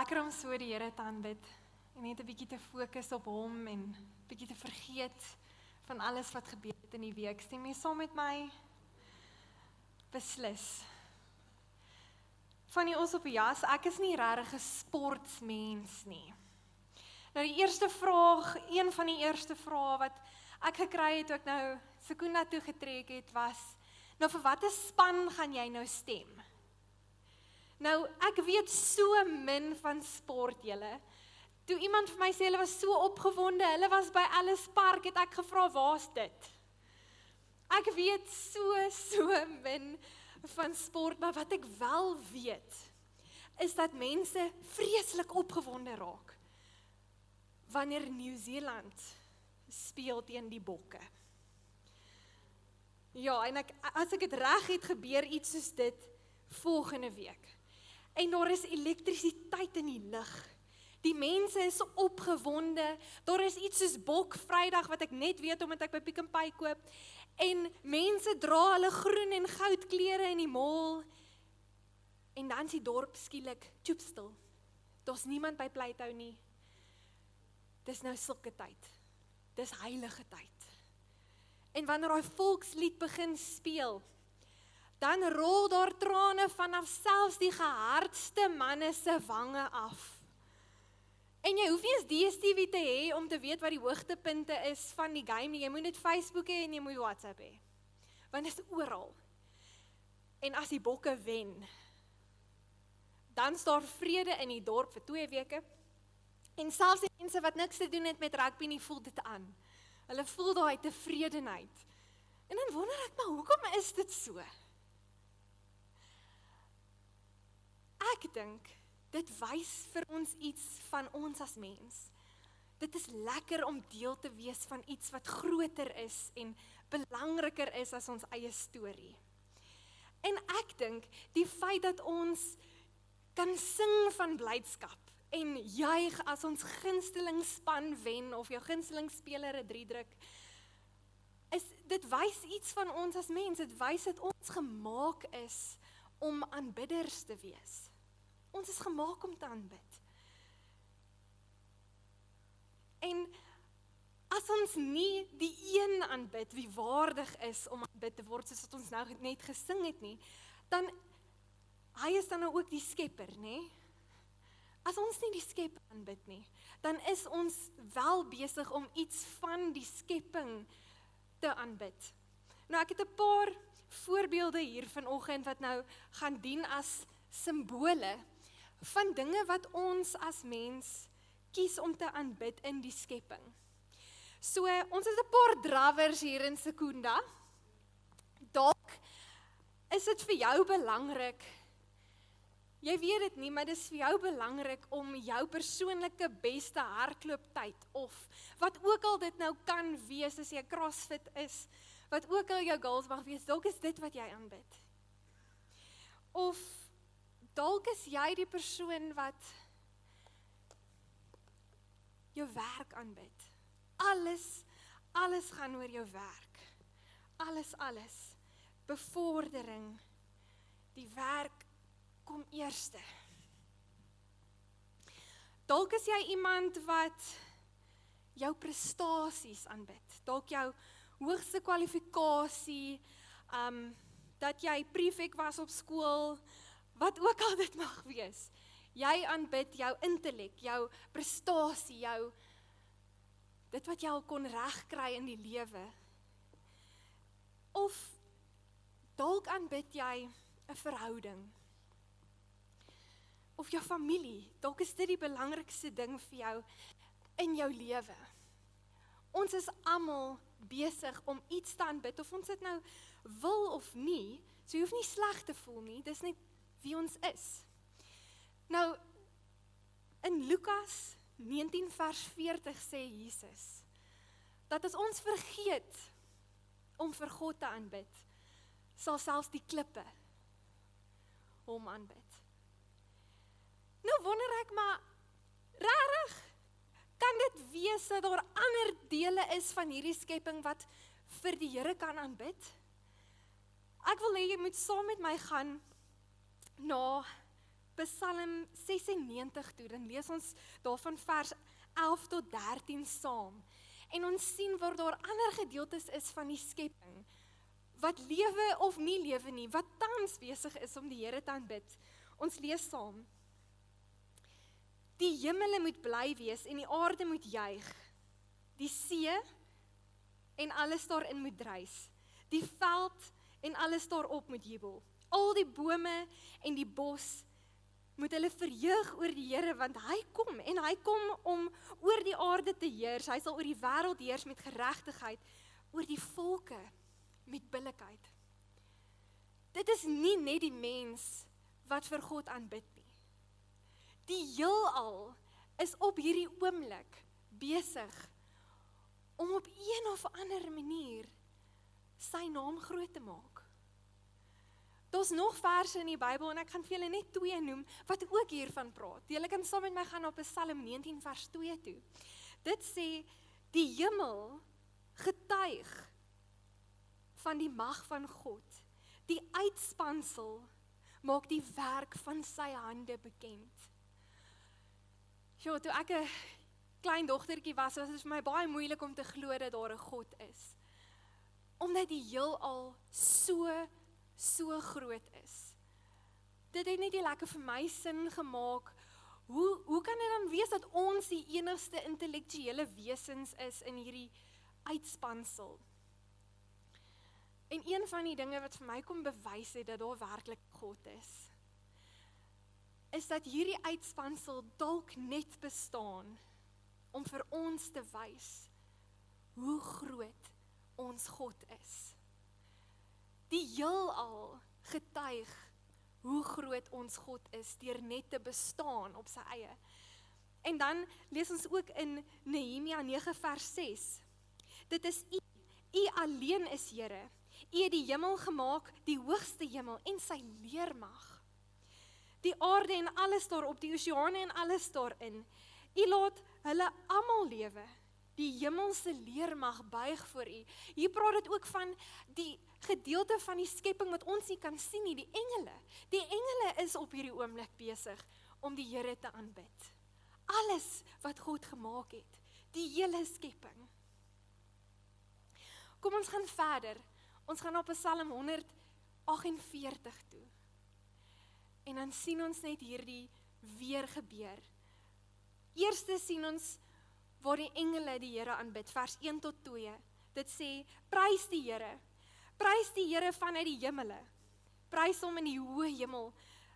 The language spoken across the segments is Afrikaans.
lekker om so die Here te aanbid en net 'n bietjie te fokus op hom en 'n bietjie te vergeet van alles wat gebeur het in die week. Stem jy saam met my? Beslis. Van die ons op die jas, ek is nie regtig 'n sportmens nie. Nou een van die eerste vrae wat ek gekry het toe ek nou Sekunda toe getrek het was, nou vir watter span gaan jy nou stem? Nou, ek weet so min van sport, julle. Toe iemand vir my sê, hulle was so opgewonde, hulle was by Ellis Park, het ek gevra, waar's dit? Ek weet so min van sport, maar wat ek wel weet, is dat mense vreeslik opgewonde raak, wanneer Nieu-Seeland speel teen die Bokke. Ja, en as ek het reg het, gebeur iets soos dit volgende week. En daar is elektrisiteit in die lug. Die mense is opgewonde. Daar is iets soos Bok Vrydag wat ek net weet omdat ek by Pick n Pay koop. En mense dra hulle groen en goud klere in die mall. En dan is die dorp skielik stil. Daar's niemand by Pleithou nie. Dis nou sulke tyd. Dis heilige tyd. En wanneer daai volkslied begin speel, dan rol daar trane vanaf selfs die gehardste manne se wange af. En jy hoef nie eens DStv te hê om te weet wat die hoogtepunte is van die game nie. Jy moet net Facebook hê en jy moet WhatsApp hê. Want dit is oral. En as die Bokke wen, dan is daar vrede in die dorp vir 2 weke. En selfs die mense wat niks te doen het met rugby nie, voel dit aan. Hulle voel daai tevredenheid. En dan wonder ek, maar hoekom is dit so? Ek dink, dit wys vir ons iets van ons as mens. Dit is lekker om deel te wees van iets wat groter is en belangriker is as ons eie storie. En ek dink, die feit dat ons kan sing van blydskap en juig as ons gunsteling span wen of jou gunsteling speler 'n 3 druk, dit wys iets van ons as mens. Dit wys dat ons gemaak is om aanbidders te wees. Ons is gemaak om te aanbid. En as ons nie die een aanbid wie waardig is om aanbid te word, soos wat ons nou net gesing het nie, dan hy is dan nou ook die skepper, nê? As ons nie die skepper aanbid nie, dan is ons wel besig om iets van die skepping te aanbid. Nou ek het 'n paar voorbeelde hier vanoggend wat nou gaan dien as simbole van dinge wat ons as mens kies om te aanbid in die skepping. So, ons het 'n paar drawers hier in Sekunda. Dalk is dit vir jou belangrik, jy weet dit nie, maar dit is vir jou belangrik om jou persoonlike beste hardlooptyd, of wat ook al dit nou kan wees, as jy CrossFit is, wat ook al jou goals mag wees, dalk is dit wat jy aanbid. Of dalk is jy die persoon wat jou werk aanbid. Alles gaan oor jou werk. Alles. Bevordering. Die werk kom eerste. Dalk is jy iemand wat jou prestasies aanbid. Dalk jou hoogste kwalifikasie, dat jy prefek was op skool, wat ook al dit mag wees. Jy aanbid jou intellek, jou prestasie, dit wat jy al kon regkry in die lewe. Of dalk aanbid jy 'n verhouding. Of jou familie, dalk is dit die belangrikste ding vir jou in jou lewe. Ons is almal besig om iets te aanbid, of ons dit nou wil of nie, so jy hoef nie sleg te voel nie, dis net wie ons is. Nou, in Lukas 19 vers 40 sê Jesus, dat as ons vergeet om vir God te aanbid, sal selfs die klippe hom aanbid. Nou wonder ek maar, regtig, kan dit wees dat daar ander dele is van hierdie skepping wat vir die Here kan aanbid? Ek wil hê jy moet saam met my gaan na Psalm 96 toe, dan lees ons daarvan vers 11 tot 13 saam. En ons sien waar daar ander gedeeltes is van die skepping, wat lewe of nie lewe nie, wat tans besig is om die Here te aanbid. Ons lees saam. Die hemele moet bly wees en die aarde moet juig. Die see en alles daarin moet dreis. Die veld en alles daarop moet jubel. Al die bome en die bos moet hulle verheug oor die Here, want hy kom en hy kom om oor die aarde te heers. Hy sal oor die wêreld heers met geregtigheid, oor die volke met billikheid. Dit is nie net die mens wat vir God aanbid nie. Die heelal is op hierdie oomblik besig om op een of ander manier sy naam groot te maak. Daar's nog verse in die Bybel en ek gaan vir julle net 2 noem wat ook hiervan praat. Julle kan saam met my gaan op Psalm 19 vers 2 toe. Dit sê die hemel getuig van die mag van God. Die uitspansel maak die werk van sy hande bekend. Toe ek 'n klein dogtertjie was dit vir my baie moeilik om te glo dat daar 'n God is. Omdat die heelal so groot is. Dit het net nie lekker vir my sin gemaak. Hoe kan dit dan wees dat ons die enigste intellektuele wesens is in hierdie uitspansel? En een van die dinge wat vir my kom bewys het dat daar werklik God is dat hierdie uitspansel dalk net bestaan om vir ons te wys hoe groot ons God is. Die heelal getuig hoe groot ons God is deur net te bestaan op sy eie. En dan lees ons ook in Nehemia 9 vers 6. Dit is U alleen is Here. U het die hemel gemaak, die hoogste hemel en sy leermag. Die aarde en alles daarop, die oseane en alles daarin. U laat hulle almal lewe. Die hemelse leermag buig voor U. Hier praat dit ook van die gedeelte van die skepping wat ons nie kan sien nie, die engele. Die engele is op hierdie oomblik besig om die Here te aanbid. Alles wat God gemaak het, die hele skepping. Kom ons gaan verder. Ons gaan op Psalm 148 toe. En dan sien ons net hierdie weer gebeur. Eerste sien ons waar die engele die Here aanbid, vers 1 tot 2. Dit sê, prys die Here vanuit die hemele, prys hom in die hoë hemel,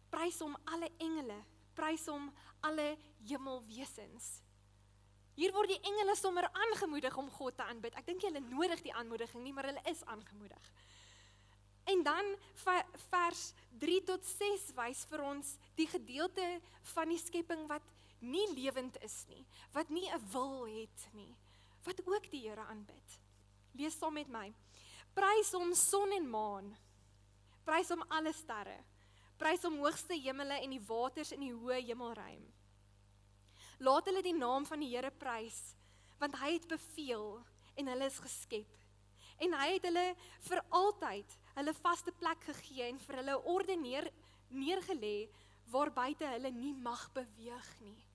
prys hom alle engele, prys hom alle hemelwesens. Hier word die engele sommer aangemoedig om God te aanbid. Ek dink hulle nodig die aanmoediging nie, maar hulle is aangemoedig. En dan vers 3 tot 6 wys vir ons die gedeelte van die skepping wat nie lewend is nie, wat nie 'n wil het nie, wat ook die Here aanbid. Lees saam met my. Prys hom son en maan, prys hom alle sterre, prys hom hoogste hemele en die waters in die hoë hemelruim. Laat hulle die naam van die Here prys, want hy het beveel en hulle is geskep. En hy het hulle vir altyd hulle vaste plek gegee en vir hulle orde neergelê waar buite hulle nie mag beweeg nie.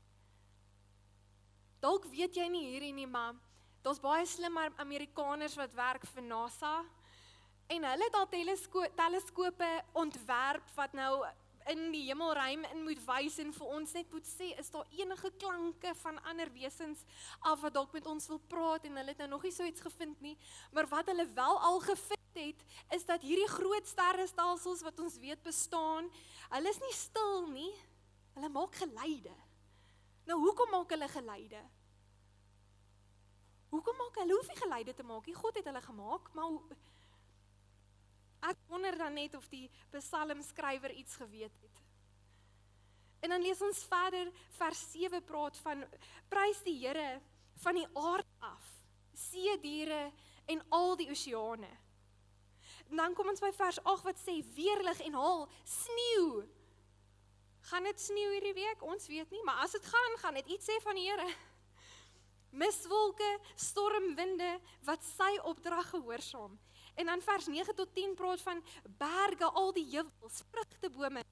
Dalk weet jy nie hierdie nie, maar daar's baie slim Amerikaners wat werk vir NASA en hulle het al teleskope ontwerp wat nou in die hemelruim in moet wys en vir ons net moet sê, is daar enige klanke van ander wesens af wat dalk met ons wil praat en hulle het nou nog nie so iets gevind nie, maar wat hulle wel al gevind het, is dat hierdie groot sterrestelsels wat ons weet bestaan, hulle is nie stil nie, hulle maak geluide. Nou hoekom maak hulle geluide? Hoekom maak hulle? Hoef nie geluide te maak nie, God het hulle gemaak, maar ek wonder dan net of die psalmskrywer iets geweet het. En dan lees ons verder, vers 7 praat van, prys die Here van die aard af, see diere en al die oseane. En dan kom ons by vers 8 wat sê, weerlig en haal, sneeu. Gaan dit sneeu hierdie week? Ons weet nie, maar as dit gaan dit iets sê van die Here. Miswolke, stormwinde, wat sy opdrag gehoorsaam. En dan vers 9 tot 10 praat van berge, al die heuwels, vrugtebome,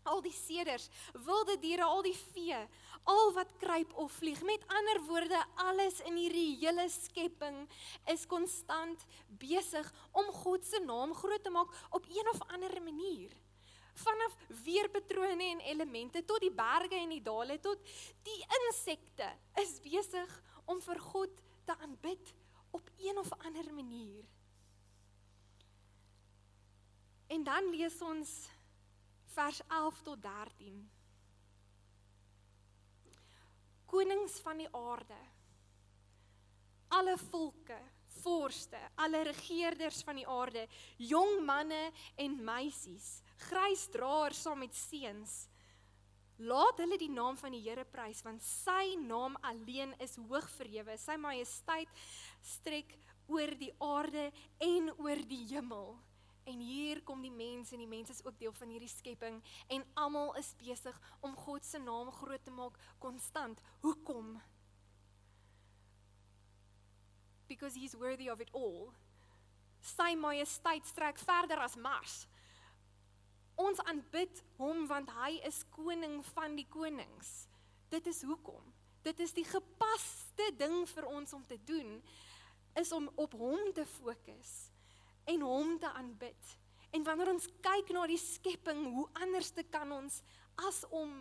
al die seders, wilde diere, al die vee, al wat kruip of vlieg. Met ander woorde, alles in hierdie hele skepping is konstant besig om God se naam groot te maak op een of ander manier. Vanaf weerpatrone en elemente tot die berge en die dale, tot die insekte is besig om vir God te aanbid op een of ander manier. En dan lees ons vers 11 tot 13. Konings van die aarde, alle volke, vorste, alle regeerders van die aarde, jong manne en meisies, grysdraers saam met seuns, laat hulle die naam van die Here prys, want sy naam alleen is hoog verhewe, sy majesteit strek oor die aarde en oor die hemel. En hier kom die mens, en die mens is ook deel van hierdie skepping, en almal is besig om God se naam groot te maak, konstant. Hoekom? Because he's worthy of it all. Sy majesteit strek verder as Mars. Ons aanbid hom, want hy is koning van die konings. Dit is hoekom. Dit is die gepaste ding vir ons om te doen, is om op hom te fokus en hom te aanbid. En wanneer ons kyk na die skepping, hoe anders te kan ons as om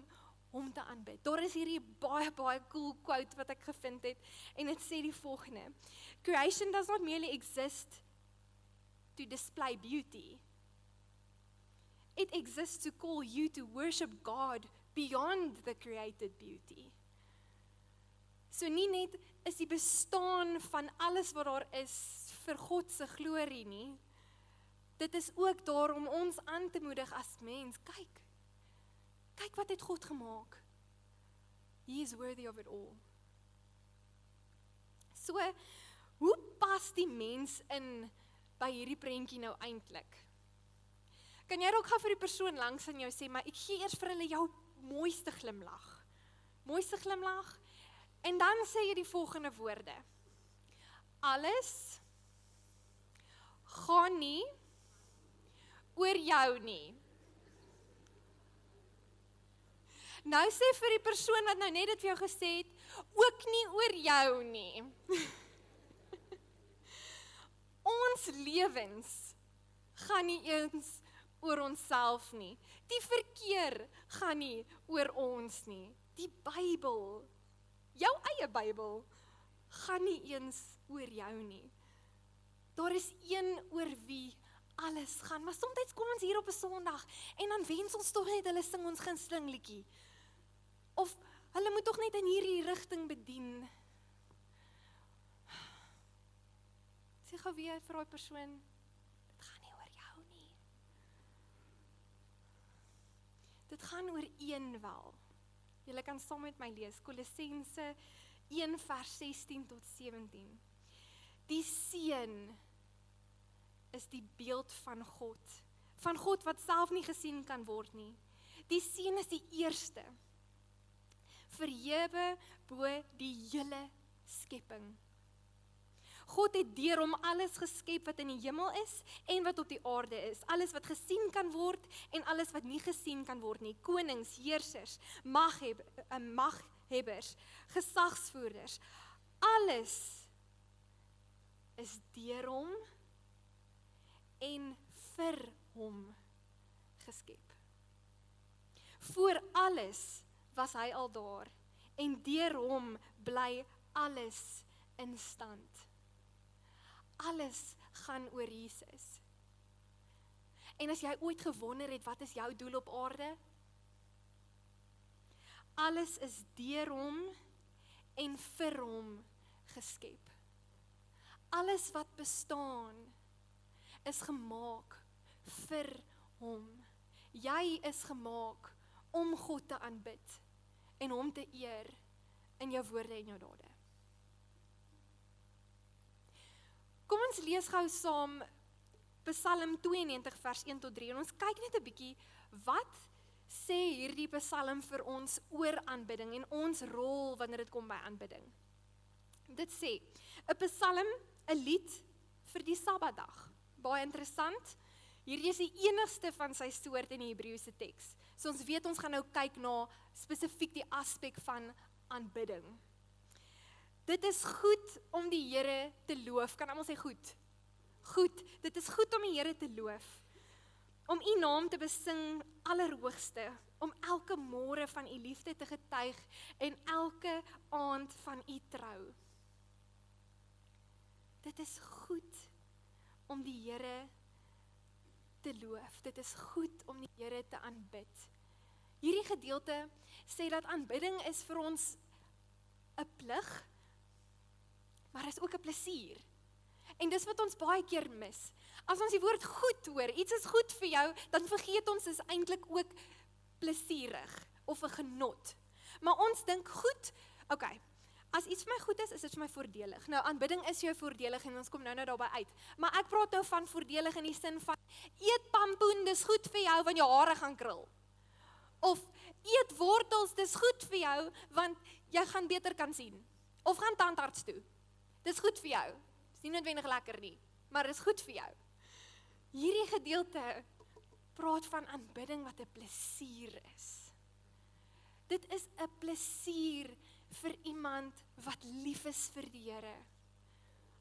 hom te aanbid. Daar is hierdie baie cool quote wat ek gevind het, en dit sê die volgende: Creation does not merely exist to display beauty. It exists to call you to worship God beyond the created beauty. So nie net is die bestaan van alles wat daar is vir God se glorie nie, dit is ook daar om ons aan te moedig as mens. Kyk wat het God gemaak. He is worthy of it all. So, hoe pas die mens in by hierdie prentjie nou eintlik? Kan jy ook gou vir die persoon langs aan jou sê, maar ek gee eers vir hulle jou mooiste glimlag. Mooiste glimlag. En dan sê jy die volgende woorde. Alles gaan nie oor jou nie. Nou sê vir die persoon wat nou net dit vir jou gesê het, ook nie oor jou nie. Ons lewens gaan nie eens oor onsself nie. Die verkeer gaan nie oor ons nie. Die Bybel, jou eie Bybel, gaan nie eens oor jou nie. Daar is een oor wie alles gaan, maar soms kom ons hier op 'n Sondag en dan wens ons tog net hulle sing ons gunsteling liedjie. Of hulle moet tog net in hierdie rigting bedien. Sê gou weer vir daai persoon, dit gaan nie oor jou nie. Dit gaan oor een wel. Julle kan saam met my lees, Kolossense 1 vers 16 tot 17. Die seun is die beeld van God wat self nie gesien kan word nie. Die seun is die eerste, verhewe bo die hele skepping. God het deur hom alles geskep wat in die hemel is en wat op die aarde is. Alles wat gesien kan word en alles wat nie gesien kan word nie. Konings, heersers, maghebbers, gesagsvoerders. Alles is deur hom en vir hom geskep. Voor alles was hy al daar en deur hom bly alles in stand. Alles gaan oor Jesus. En as jy ooit gewonder het, wat is jou doel op aarde? Alles is deur hom en vir hom geskep. Alles wat bestaan is gemaak vir hom. Jy is gemaak om God te aanbid en hom te eer in jou woorde en jou dade. Kom ons lees gou saam Psalm 92 vers 1 tot 3 en ons kyk net 'n bietjie wat sê hierdie Psalm vir ons oor aanbidding en ons rol wanneer dit kom by aanbidding. Dit sê, 'n Psalm, 'n lied vir die Sabbatdag. Baie interessant. Hierdie is die enigste van sy soort in die Hebreëse teks. So ons weet ons gaan nou kyk na spesifiek die aspek van aanbidding. Dit is goed om die Here te loof. Kan almal sê goed? Goed. Dit is goed om die Here te loof. Om U naam te besing allerhoogste, om elke môre van U liefde te getuig en elke aand van U trou. Dit is goed om die Here te loof. Dit is goed om die Here te aanbid. Hierdie gedeelte sê dat aanbidding is vir ons 'n plig, maar is ook 'n plesier. En dis wat ons baie keer mis. As ons die woord goed hoor, iets is goed vir jou, dan vergeet ons is eintlik ook plesierig of 'n genot. Maar ons dink goed, okay, as iets vir my goed is dit vir my voordelig. Nou, aanbidding is jou voordelig en ons kom nou daarby uit. Maar ek praat nou van voordelig in die sin van, eet pampoen, dis goed vir jou, want jou hare gaan krul. Of, eet wortels, dis goed vir jou, want jy gaan beter kan sien. Of gaan tandarts toe. Dis goed vir jou. Dis nie noodwendig lekker nie, maar dis goed vir jou. Hierdie gedeelte praat van aanbidding wat 'n plesier is. Dit is 'n plesier vir iemand wat lief is vir die Here,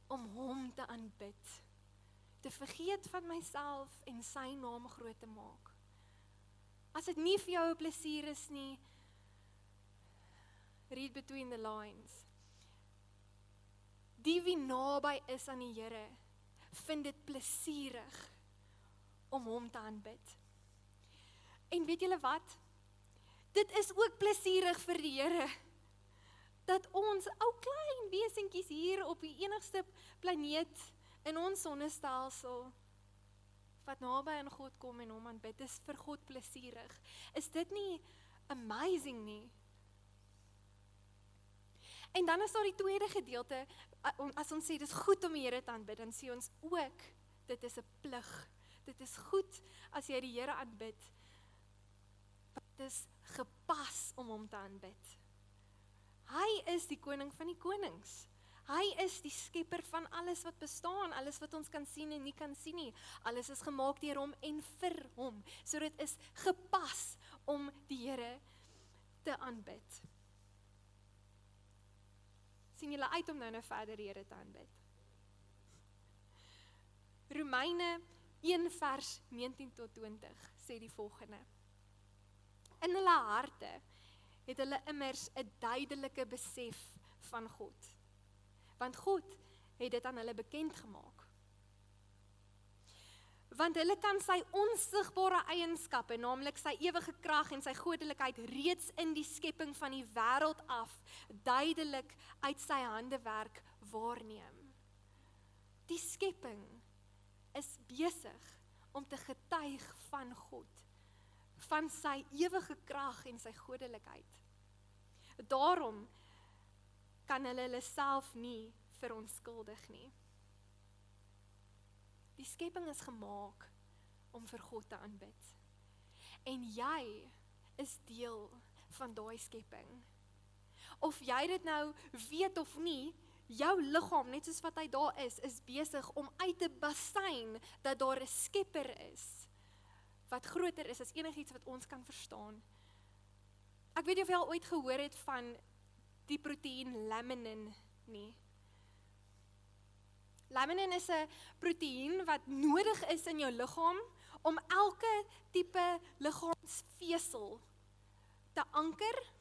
om hom te aanbid, te vergeet van myself en sy naam groot te maak. As dit nie vir jou 'n plesier is nie, read between the lines. Die wie naby is aan die Here, vind dit plesierig om hom te aanbid. En weet julle wat? Dit is ook plesierig vir die Here, dat ons ou klein wesentjies hier op die enigste planeet in ons sonnestelsel, wat naby aan God kom en hom aanbid, is vir God plesierig. Is dit nie amazing nie? En dan is daar die tweede gedeelte, as ons sê, dit is goed om die Here te aanbid, dan sê ons ook, dit is 'n plig. Dit is goed as jy die Here aanbid, dit is gepas om hom te aanbid. Hy is die koning van die konings. Hy is die skepper van alles wat bestaan, alles wat ons kan sien en nie kan sien nie. Alles is gemaak deur hom en vir hom. So dit is gepas om die Here te aanbid. Sien julle uit om nou verder die Here te aanbid? Romeine 1 vers 19 tot 20 sê die volgende. In hulle harte het hulle immers 'n duidelike besef van God. Want God het dit aan hulle bekend gemaak. Want hulle kan sy onsigbare eienskappe, naamlik sy ewige krag en sy godelikheid, reeds in die skepping van die wêreld af duidelik uit sy handewerk waarneem. Die skepping is besig om te getuig van God, van sy ewige krag en sy godelikheid. Daarom kan hulle self nie verontskuldig nie. Die skepping is gemaak om vir God te aanbid. En jy is deel van daai skepping. Of jy dit nou weet of nie, jou liggaam, net soos wat hy daar is besig om uit te basyn dat daar 'n skepper is, wat groter is as enigiets wat ons kan verstaan. Ek weet nie of jy al ooit gehoor het van die proteïen laminin nie. Laminin is 'n proteïen wat nodig is in jou liggaam om elke tipe liggaamsvesel te anker,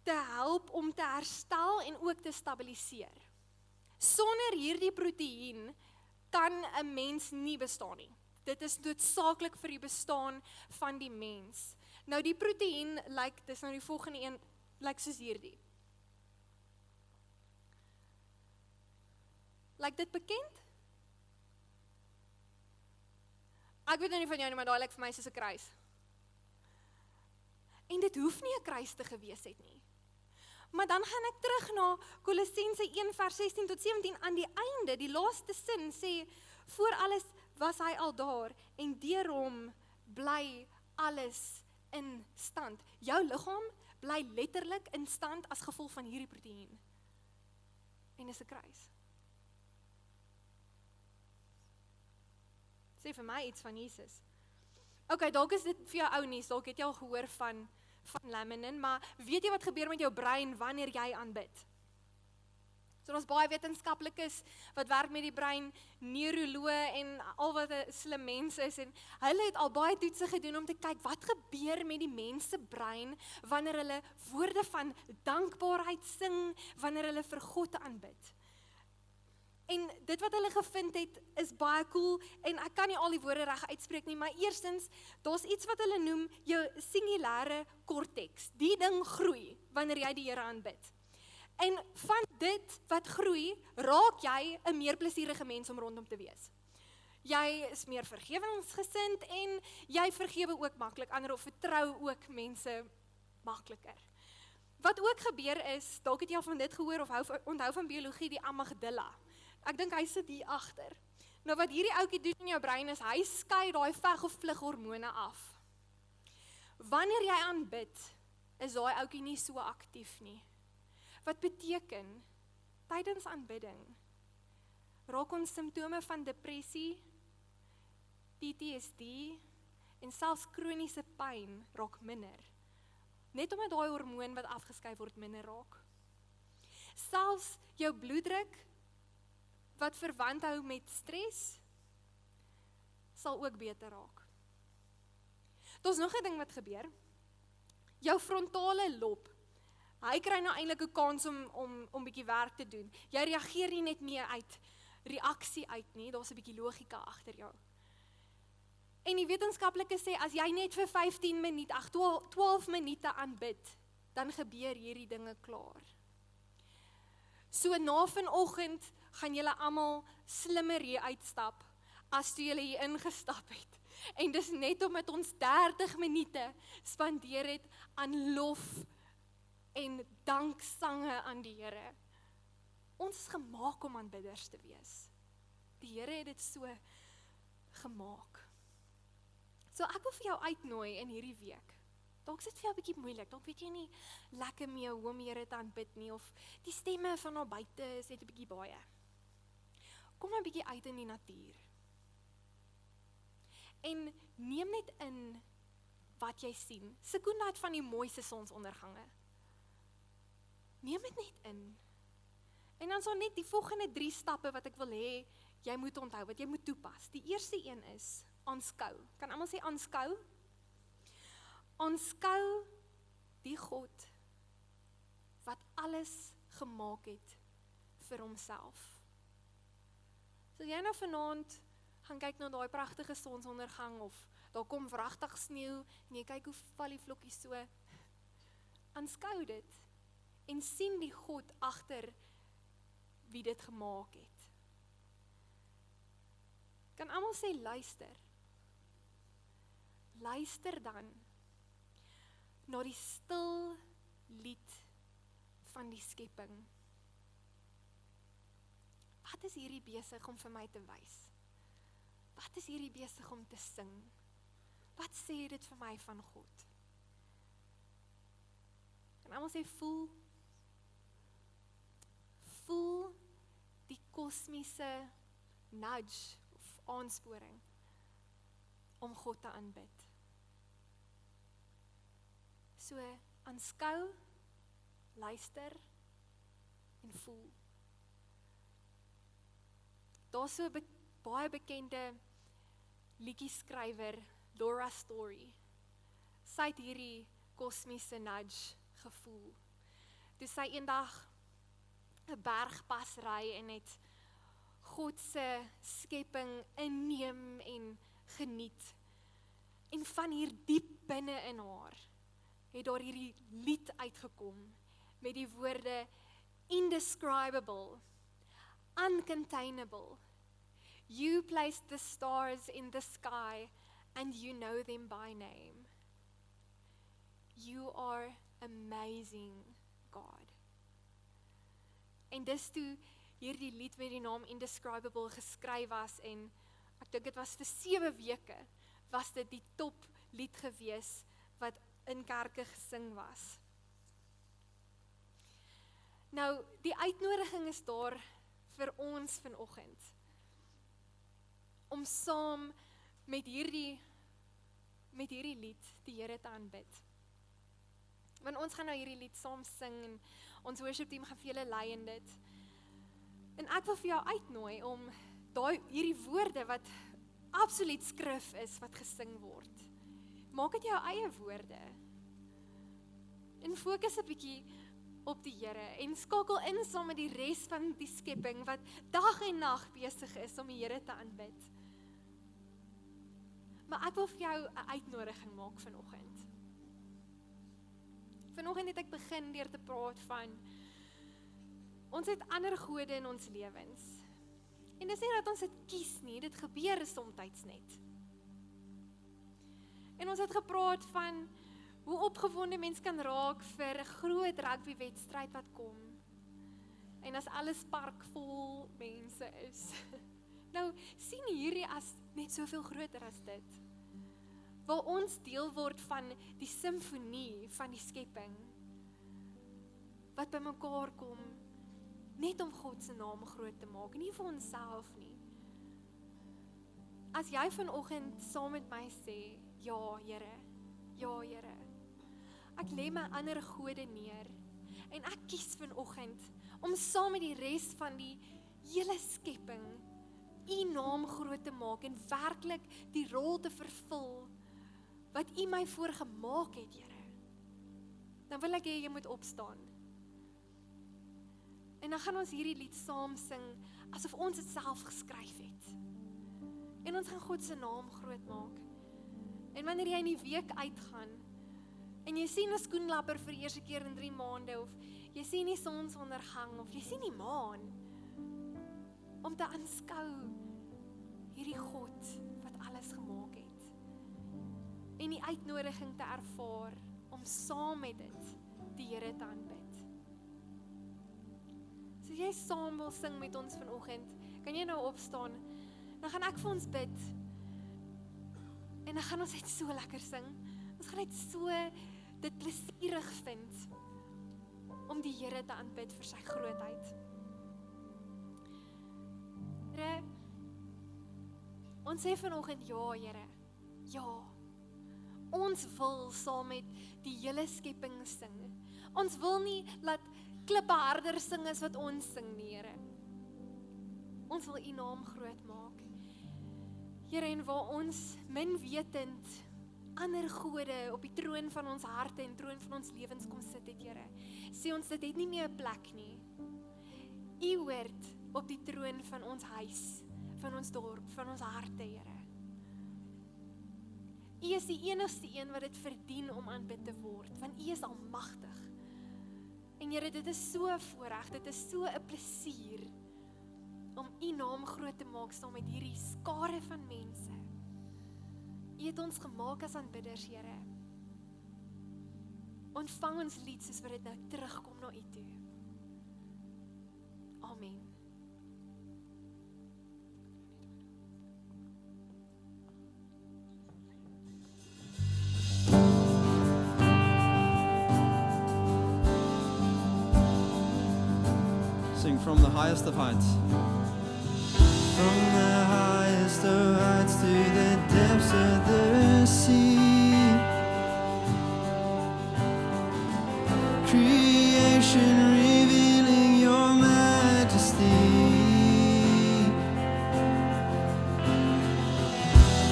te help om te herstel en ook te stabiliseer. Sonder hierdie proteïen kan 'n mens nie bestaan nie. Dit is noodsaaklik vir die bestaan van die mens. Nou die proteïen dis nou die volgende een, soos hierdie. Dit bekend? Ek weet nou nie van jou nie, maar daai vir my soos 'n kruis. En dit hoef nie 'n kruis te gewees het nie. Maar dan gaan ek terug na Kolossense 1 vers 16 tot 17 aan die einde, die laaste sin sê, voor alles was hy al daar en deur hom bly alles in stand. Jou liggaam bly letterlik in stand as gevolg van hierdie proteïen. En dis 'n kruis. Sê vir my iets van Jesus. Okay, dalk is dit vir jou ou nuus, dalk het jy al gehoor van laminin, maar weet jy wat gebeur met jou brein wanneer jy aanbid? So daar's baie wetenskaplikes wat werk met die brein, neuroloë en al wat 'n slim mense is, en hulle het al baie toetse gedoen om te kyk wat gebeur met die mens se brein wanneer hulle woorde van dankbaarheid sing, wanneer hulle vir God aanbid. En dit wat hulle gevind het, is baie cool, en ek kan nie al die woorde reg uitspreek nie, maar eerstens, daar's iets wat hulle noem jou singulêre korteks. Die ding groei wanneer jy die Here aanbid. En van dit wat groei, raak jy 'n meer plesierige mens om rondom te wees. Jy is meer vergewensgesind en jy vergewe ook maklik ander of vertrou ook mense makliker. Wat ook gebeur is, dalk het jy al van dit gehoor of onthou van biologie, die amygdala. Ek dink hy sit hier agter. Nou wat hierdie ouetjie doen in jou brein is, hy skei daai veg of vlug hormone af. Wanneer jy aanbid, is daai ouetjie nie so aktief nie. Wat beteken, tydens aanbidding, raak ons simptome van depressie, PTSD en selfs kroniese pyn raak minder. Net omdat daai hormoon wat afgeskei word minder raak. Selfs jou bloeddruk, wat verwant hou met stres, sal ook beter raak. Daar's nog 'n ding wat gebeur. Jou frontale lob, hy kry nou eintlik 'n kans om bietjie werk te doen. Jy reageer nie net meer uit reaksie uit nie, daar's 'n bietjie logika agter jou. En die wetenskaplikes sê, as jy net vir 15 minute, 12 minute aanbid, dan gebeur hierdie dinge klaar. So na vanoggend gaan julle almal slimmer hier uitstap, as toe julle hier ingestap het. En dis net omdat ons 30 minute spandeer het aan lof en danksange aan die Here. Ons is gemaak om aanbidders te wees. Die Here het dit so gemaak. So ek wil vir jou uitnooi in hierdie week. Dalk is dit vir jou 'n bietjie moeilik, dalk weet jy nie lekker mee hoe om die Here te aanbid nie, of die stemme van daar buite is net 'n bietjie baie. Kom 'n bietjie uit in die natuur. En neem net in wat jy sien. Sekonde uit van die mooiste sonsondergange. Neem dit net in. En dan so net die volgende 3 stappe wat ek wil hê, jy moet onthou, wat jy moet toepas. Die eerste een is, aanskou. Kan almal sê aanskou? Aanskou die God, wat alles gemaak het vir homself. So jy nou vanaand gaan kyk na daai pragtige sonsondergang, of daar kom wragtig sneeu, en jy kyk hoe val die vlokkies so. Aanskou dit, en sien die God agter wie dit gemaak het. Kan almal sê luister? Luister dan na die stil lied van die skepping. Wat is hierdie besig om vir my te wys? Wat is hierdie besig om te sing? Wat sê dit vir my van God? Kan almal sê voel die kosmiese nudge of aansporing om God te aanbid. So aanskou, luister en voel. Daar's so 'n baie bekende liedjieskrywer, Laura Story. Sy het hierdie kosmiese nudge gevoel. Toe sy eendag 'n bergpas ry en het God se skepping inneem en geniet. En van hier diep binne in haar het daar hierdie lied uitgekom met die woorde indescribable, uncontainable. You placed the stars in the sky and you know them by name. You are amazing, God. En dis toe hierdie lied met die naam Indescribable geskryf was, en ek dink dit was vir 7 weke, was dit die top lied gewees wat in kerke gesing was. Nou, die uitnodiging is daar vir ons vanoggend, om saam met hierdie lied die Here te aanbid. Want ons gaan nou hierdie lied saam sing en ons worship team gaan vir julle lei in dit. En ek wil vir jou uitnooi om hierdie woorde wat absoluut skrif is wat gesing word. Maak dit jou eie woorde. En fokus 'n bietjie op die Here en skakel in saam met die res van die skepping wat dag en nag besig is om die Here te aanbid. Maar ek wil vir jou 'n uitnodiging maak vanoggend. Vanoggend het ek begin deur te praat van ons het ander gode in ons lewens. En dis nie dat ons dit kies nie, dit gebeur soms net. En ons het gepraat van hoe opgewonde mens kan raak vir 'n groot rugbywedstryd wat kom. En as alles parkvol mense is. Nou, sien hierdie as net soveel groter as dit. Waar ons deel word van die simfonie van die skepping. Wat bymekaar kom, net om God se naam groot te maak, nie vir onsself nie. As jy vanoggend saam met my sê, ja Here, ek lê my ander gode neer, en ek kies vanoggend, om saam met die res van die hele skepping, U naam groot te maak, en werklik die rol te vervul, wat U my voorgemaak het, Here. Dan wil ek hê jy moet opstaan. En dan gaan ons hierdie lied saam sing, asof ons dit self geskryf het. En ons gaan God se naam groot maak. En wanneer jy in die week uitgaan, en jy sien 'n skoenlapper vir die eerste keer in 3 maande, of jy sien die sonsondergang, of jy sien die maan, om te aanskou hierdie God wat alles gemaak het. En die uitnodiging te ervaar, om saam met dit die Here te aanbid. So as jy saam wil sing met ons vanoggend, kan jy nou opstaan, dan gaan ek vir ons bid, en dan gaan ons net so lekker sing, ons gaan net so dit plesierig vind, om die Here te aanbid vir sy grootheid. Here, ons sê vanoggend, ja Here, ja, ons wil saam met die hele skepping sing, ons wil nie laat klippe harder sing as wat ons sing nie, Here. Ons wil U naam groot maak. Here, en waar ons min wetend ander gode op die troon van ons harte en troon van ons lewens kom sit het, Here, sê ons dit het nie meer 'n plek nie. U hoort op die troon van ons huis, van ons dorp, van ons harte, Here. U is die enigste een wat dit verdien om aanbid te word, want U is almagtig. En Here, dit is so 'n voorreg, dit is so 'n plesier om U naam groot te maak saam met hierdie skare van mense. U het ons gemaak as aanbidders, Here. Ontvang ons lied soos wat dit nou terugkom na U toe. Amen. Sing from the highest of heights. From the highest of heights to the depths of the sea. Creation revealing your majesty.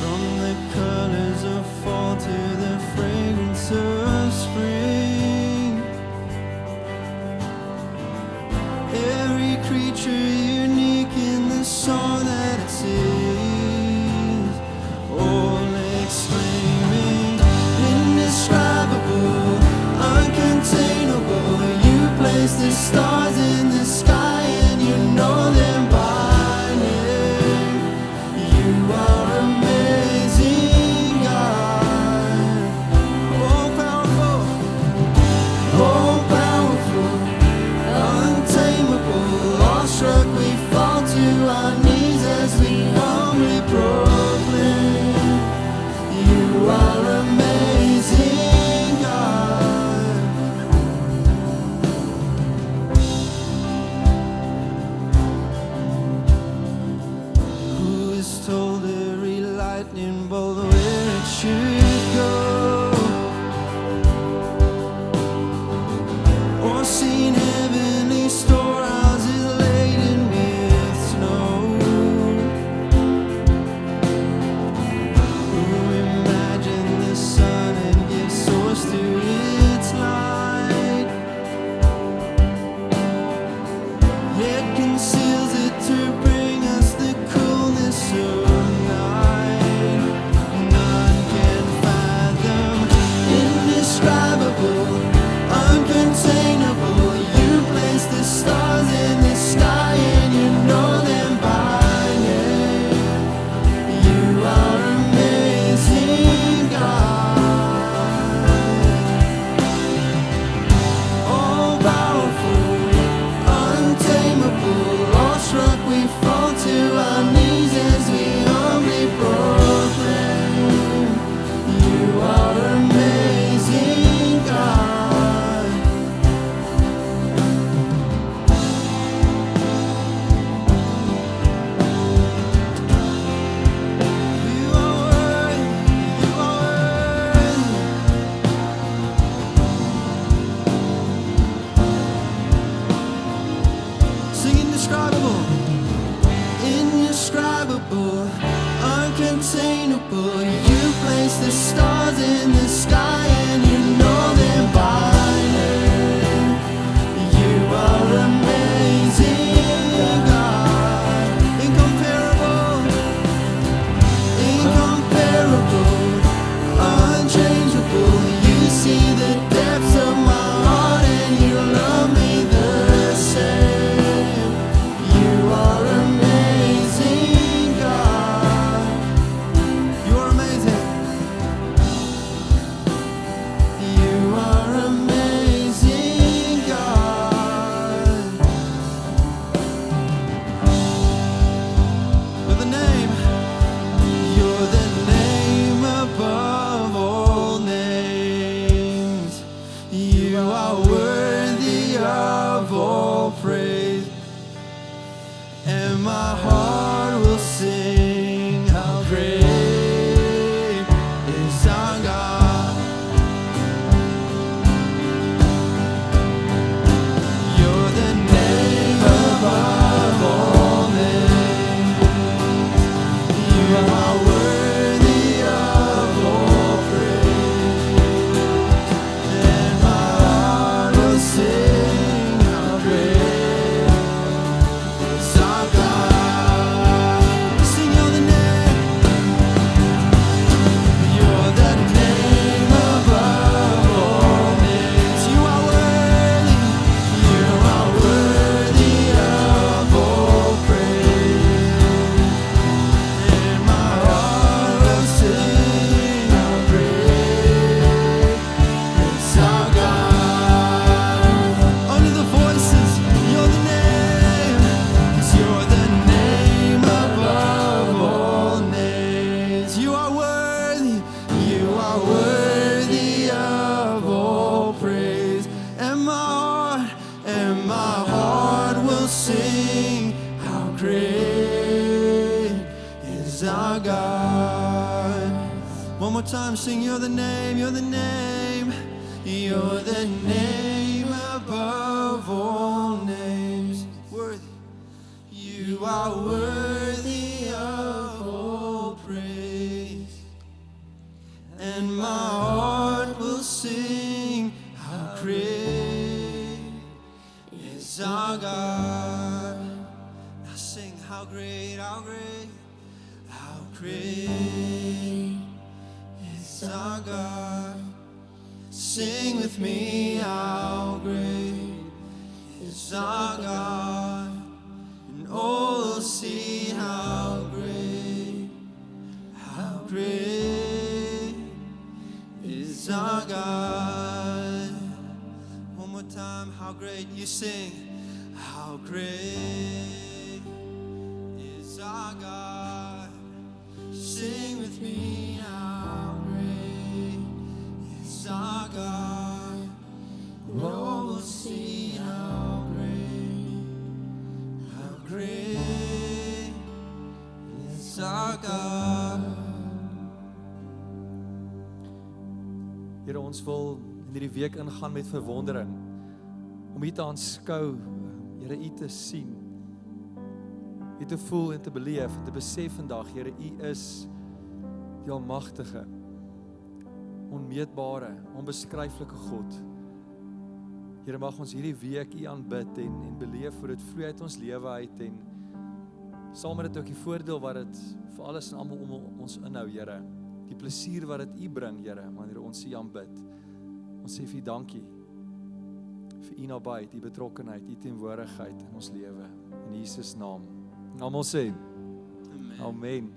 From the colors of fall to the fragrance of spring. Every creature unique in the song that it sings, all exclaiming, indescribable, uncontainable. You place the stars in the sky and you know them by name. You are amazing, God. Oh, powerful, oh, powerful, untamable, awestruck, we fall to our knees as we humbly proclaim, you are amazing, God. seen heavenly storehouses laden with snow? Who imagined the sun and gives source to its light? Yet conceals it to bring us the coolness of night. None can fathom, indescribable, uncontainable. You place the stars in the sky and you know them by name. You are amazing, God. All powerful, untamable, awestruck we fall to our knees as we humbly proclaim. You are amazing, God. You are worthy, you are worthy. Sing indescribable, indescribable, uncontainable. You place the stars in the sky and you know them by name. You are amazing, God. Incomparable, incomparable, unchangeable. You see the depths of my heart and you love me the same. You are amazing, God. You are amazing. You are amazing, God. You're the name. You're the name above all names. You are worthy of all praise. And my heart will sing how great is our God. You're the name above all names. You are worthy of all praise. And my heart will sing how great is our God. Sing you're the name. You're the name above all names. You are worthy. You are worthy of all praise. And my heart will sing how great is our God. Under the voices, you're the name. 'Cause you're the name above all names. You are worthy. You are worthy of all praise. And my heart will sing how great is our God. One more time, sing you're the name, you're the name. You're the name above all names. Worthy. You are worthy of all praise. And my heart will sing how great is our God. Now sing how great, how great, how great is our God. Sing with me, how great is our God. And all will see how great is our God. One more time, how great you sing. How great is our God. Sing with me, how great is our God. And all will see how great is our God. Here ons wil in hierdie week ingaan met verwondering. om U te aanskou, Here, U te sien, U te voel en te beleef en te besef vandag, Here, U is die almagtige, onmeetbare, onbeskryflike God. Here, mag ons hierdie week U aanbid en beleef hoe dit vloei uit ons lewe uit en saam met dit ook die voordeel wat dit vir alles en almal om ons inhou, Here. Die plesier wat dit U bring, Here, wanneer ons U aanbid. Ons sê vir U dankie vir U nabyheid, U betrokkenheid, U teenwoordigheid in ons lewe. In Jesus naam. En almal sê, Amen. Amen.